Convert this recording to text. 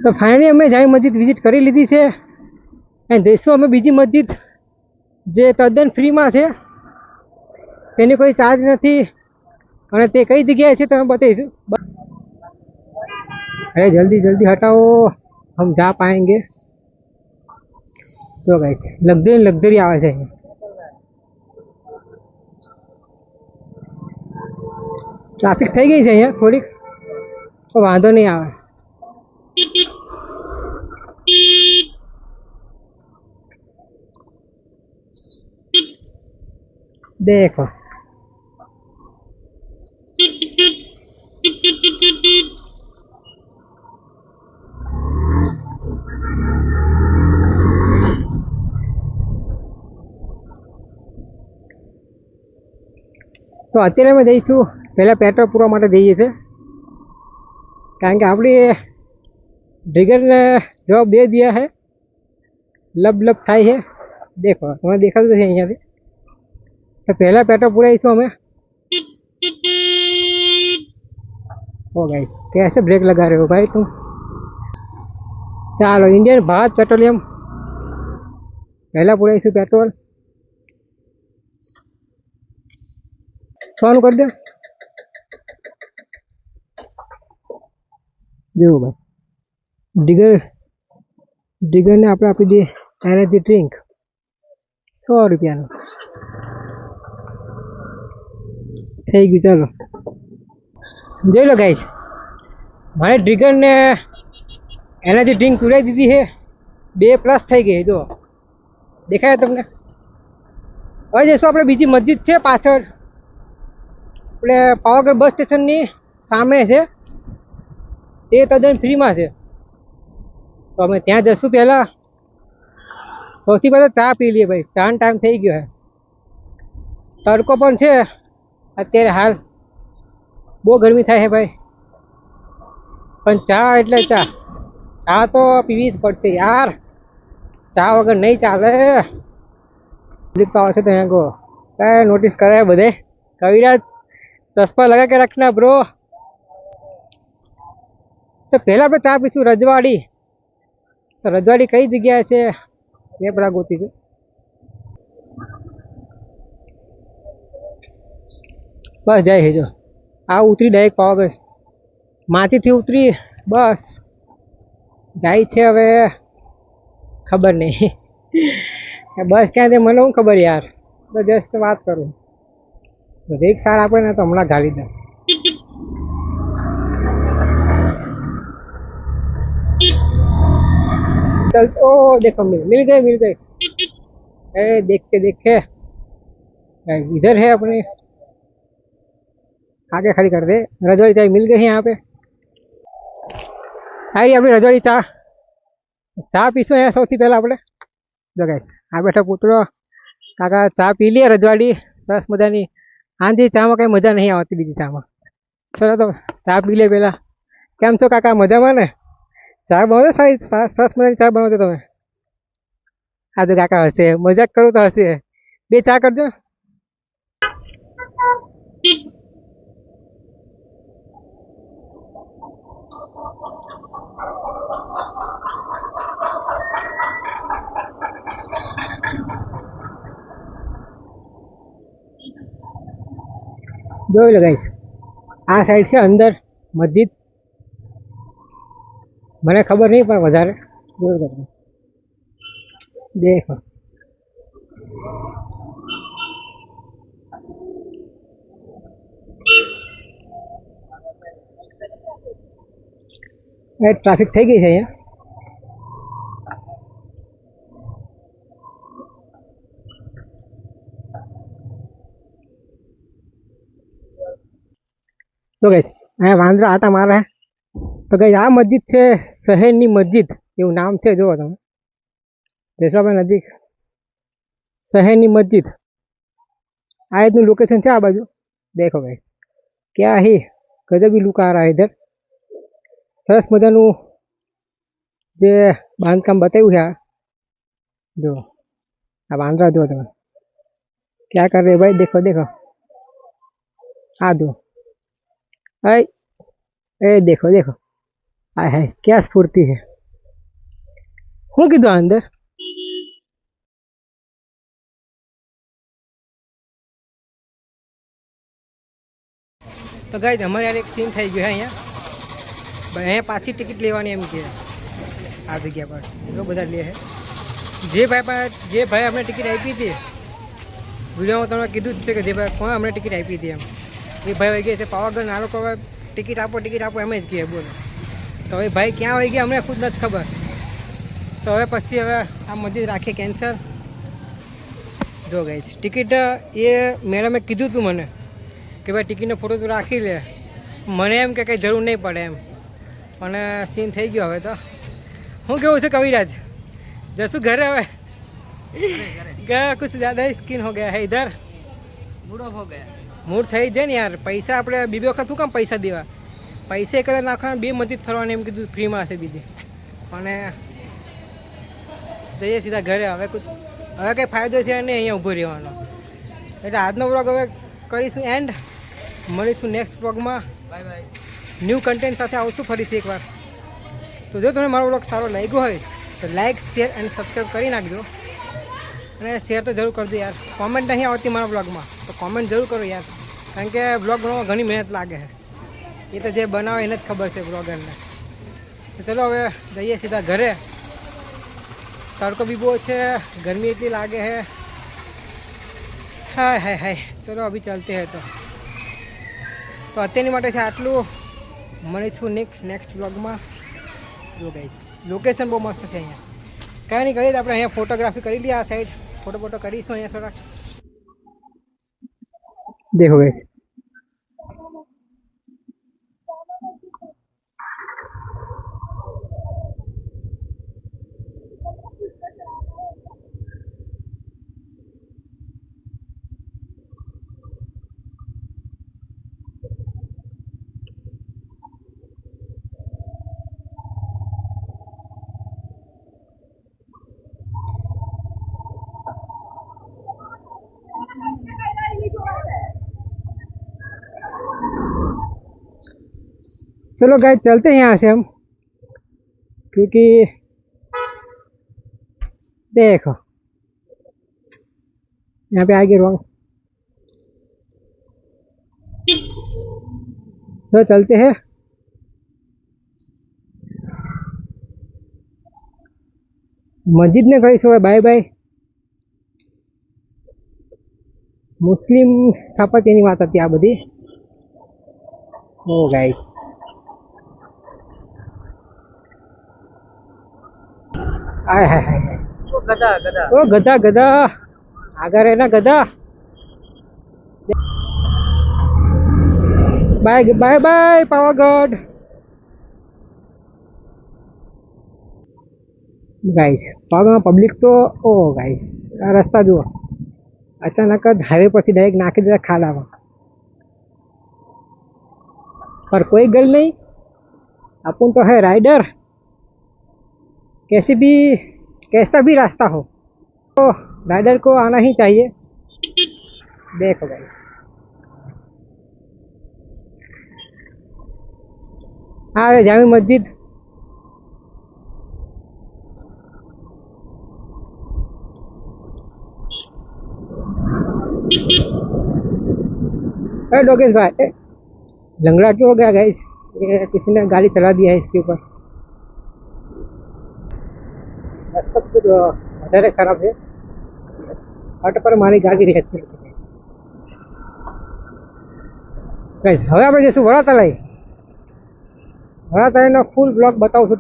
તો ફાઇનલી અમે જામી મસ્જિદ વિઝિટ કરી લીધી છે અને જઈશું અમે બીજી મસ્જિદ જે તદ્દન ફ્રીમાં છે, તેની કોઈ ચાર્જ નથી અને તે કઈ જગ્યાએ છે તમે બતાવીશું। अरे जल्दी जल्दी हटाओ, हम जा पाएंगे। तो गाइस लग्जरी लग्जरी आवे છે। ट्राफिक થઈ ગઈ છે અહીંયા થોડીક, તો વાંધો નહીં આવે। देखो तो અત્યારે અમે જઈશું પહેલાં પેટ્રોલ પૂરવા માટે જઈએ છીએ, કારણ કે આપણી ડ્રિગરને જવાબ દે દિયા है, लब लब થાય છે। देखो તમને દેખાતું છે અહીંયાથી, तो पहला पेट्रोल पूराईશું અમે। ओ गाइस कैसे ब्रेक लगा रहे हो भाई तुम। चलो इंडियन भारत पेट्रोलियम पहला पूराईશું पेट्रोल। सोन कर दे जो भाई डिगर डिगर ने આપણે આપી દે એનર્જી ડ્રિંક 100 રૂપિયાનો થઈ ગયું। ચાલો જોઈ લો ગાઈસ, મારે ડ્રિગરને એનર્જી ડ્રિંક પીવડાવી દીધી છે, 2+ થઈ ગઈ। જો દેખાય તમને। હવે જઈશું આપણે બીજી મસ્જિદ છે પાછળ, આપણે પાવાગઢ બસ સ્ટેશનની સામે છે, તે તદ્દન ફ્રીમાં છે, તો અમે ત્યાં જઈશું। પહેલાં સૌથી પહેલાં ચા પી લઈએ ભાઈ, ચાનો ટાઈમ થઈ ગયો છે, તડકો પણ છે અત્યારે હાલ, બહુ ગરમી થાય છે ભાઈ, પણ ચા એટલે ચા, ચા તો પીવી જ પડશે યાર, ચા વગર નહીં ચાલે। पब्लिक तो आवश्यक है को क्या नोटिस करे है बधे। कविराज चश्मा लगा के रखना ब्रो। तो पहला આપણે ચા પીશું રજવાડી। તો રજવાડી કઈ જગ્યાએ છે એ પેલા ગોતી છે। બસ જાય છે, જો આ ઉતરી ડાયરેક્ટ પાવાગઢ માથીથી ઉતરી બસ જાય છે। હવે ખબર નહીં બસ ક્યાં છે મને શું ખબર યાર, તો જસ્ટ વાત કરું, તો એક સાર આપે ને તો હમણાં ઘાલી દે। चल ओ देखो मिल गए मिल गए। ए देखते देखे इधर है अपने आगे खड़ी कर दे। रजवाड़ी चाय मिल गई है यहाँ पे। आई अपनी रजवाड़ी चा चा पीसो है सौ पहला अपने जो गाइस आ बैठा पुत्रो काका चा पी लिए रजवाड़ी बस मजा नहीं। हाँ जी चा में कई मजा नहीं आती बीजी चा में। चलो तो चा पी ले पहला। केम छो काका मजा में ने? चा बनाते सारी सरस मजा चा बनाते तमे। हाँ तो काका हसे मजाक करो तो हसे बे चा करजो। જોઈ લો ગાઈસ આ સાઈડ છે અંદર મસ્જિદ, મને ખબર નહીં પણ વધારે જોઈ લો દેખો। ટ્રાફિક થઈ ગઈ છે અહીંયા। तो गई अँ वांदरा आटा मारे। तो गई आ मस्जिद है शहरनी मस्जिद एवं नाम है। जो तब जैसा अपने नजीक शहरनी मस्जिद आ रीतनु लोकेशन है। आ बाजू देखो भाई क्या ही गजबी लुक आ रहा है इधर। सरस मजानु जे बांधकाम बताव्યું है। जो आ वांदरा जो तब क्या कर रहे भाई, देखो देखो आ दो ए देखो देखो हाय हाय क्या स्फूर्ति है। શું કીધું આ અંદર? તો ગાઈઝ અમારે યાર એક સીન થઈ ગયો છે અહીંયા. અહીંયા પાછી ટિકિટ લેવાની એમ કે આ જગ્યા પર એટલો બધા લે છે. જે ભાઈ અમને ટિકિટ આપી હતી વિડીયોમાં તમને કીધું જ છે કે જે ભાઈ કોણ અમને ટિકિટ આપી હતી એમ એ ભાઈ વહી ગયા છે પાવાગઢ. આ લોકો હવે ટિકિટ આપો એમ જ કહે બોલો. તો હવે ભાઈ ક્યાં વહી ગયા અમને ખુદ નથી ખબર. તો હવે પછી હવે આ મંદિર રાખીએ કેન્સલ. જો ગાઈઝ ટિકિટ એ મેડમે કીધું હતું મને કે ભાઈ ટિકિટનો ફોટો તો રાખી લે. મને એમ કે કંઈ જરૂર નહીં પડે એમ, પણ સીન થઈ ગયો હવે. તો શું કેવું છે કવિરાજ? જશું ઘરે હવે? ગયા કુછ ज़्यादा ही स्किन हो गया है इधर, मूड ऑफ हो गया. મૂડ થઈ જાય ને યાર. પૈસા આપણે બીજી વખત શું કામ પૈસા દેવા? પૈસા એક નાખવાના, બે મસ્જિદ ફરવાની એમ કીધું ફ્રીમાં હશે બીજી. અને જઈએ સીધા ઘરે. હવે કંઈ ફાયદો છે નહીં અહીંયા ઊભો રહેવાનો. એટલે આજનો વ્લોગ હવે કરીશું એન્ડ. મળીશું નેક્સ્ટ વ્લોગમાં. Bye bye. ન્યૂ કન્ટેન્ટ સાથે આવશું ફરીથી એકવાર. તો જો તમને મારો વ્લોગ સારો લાગ્યો હોય તો લાઇક શેર અને સબસ્ક્રાઈબ કરી નાખજો. અને શેર તો જરૂર કરજો યાર. કોમેન્ટ નહીં આવતી મારા બ્લોગમાં તો કોમેન્ટ જરૂર કરો યાર, કારણ કે બ્લોગ બનાવવામાં ઘણી મહેનત લાગે છે. એ તો જે બનાવે એને જ ખબર છે બ્લોગરને. તો ચલો હવે જઈએ સીધા ઘરે. તડકો બી બહુ છે, ગરમી એટલી લાગે છે. હાય હાય હાય. ચલો અભી ચાલતે હે. તો અત્યારની માટે છે આટલું. મળીશું નેક્સ્ટ બ્લોગમાં. જો ગાઈસ લોકેશન બહુ મસ્ત છે અહીંયા. કાંઈ નહીં કરીએ આપણે અહીંયા ફોટોગ્રાફી કરી લઈએ. આ સાઈડ ફોટો કરીશું અહીંયા થોડાક. દેખો ગાઈસ चलो गाइस चलते हैं यहाँ से हम, क्योंकि देखो यहाँ पे आगे रॉन्ग. तो चलते हैं. मस्जिद ने कही बाय बाय. मुस्लिम स्थापत्य बात थी आ बधी. ओ गाइस आय हाय हाय. ओ गधा गधा आगे रहना गधा. Bye bye bye Pavagadh. Guys Pavagadh public तो ओ गाइस आ रस्ता जुओ. अचानक हाईवे पर डायरेक्ट नाखी दीधा खाडामां. पर कोई गल नहीं, अपन तो है राइडर. कैसा भी रास्ता हो तो राइडर को आना ही चाहिए. देखो भाई हाँ जामी मस्जिद. लोकेश भाई लंगड़ा क्यों हो गया गाइस? किसी ने गाड़ी चला दिया है इसके ऊपर. रास्ता कुछ વધારે ખરાબ છે. હટ પર મારી ગાડી રહેતી નથી. ગાઈસ હવે આપણે જઈશું વડાતલાઈ. વડાતલાઈનો ફૂલ બ્લોગ બતાવું છું.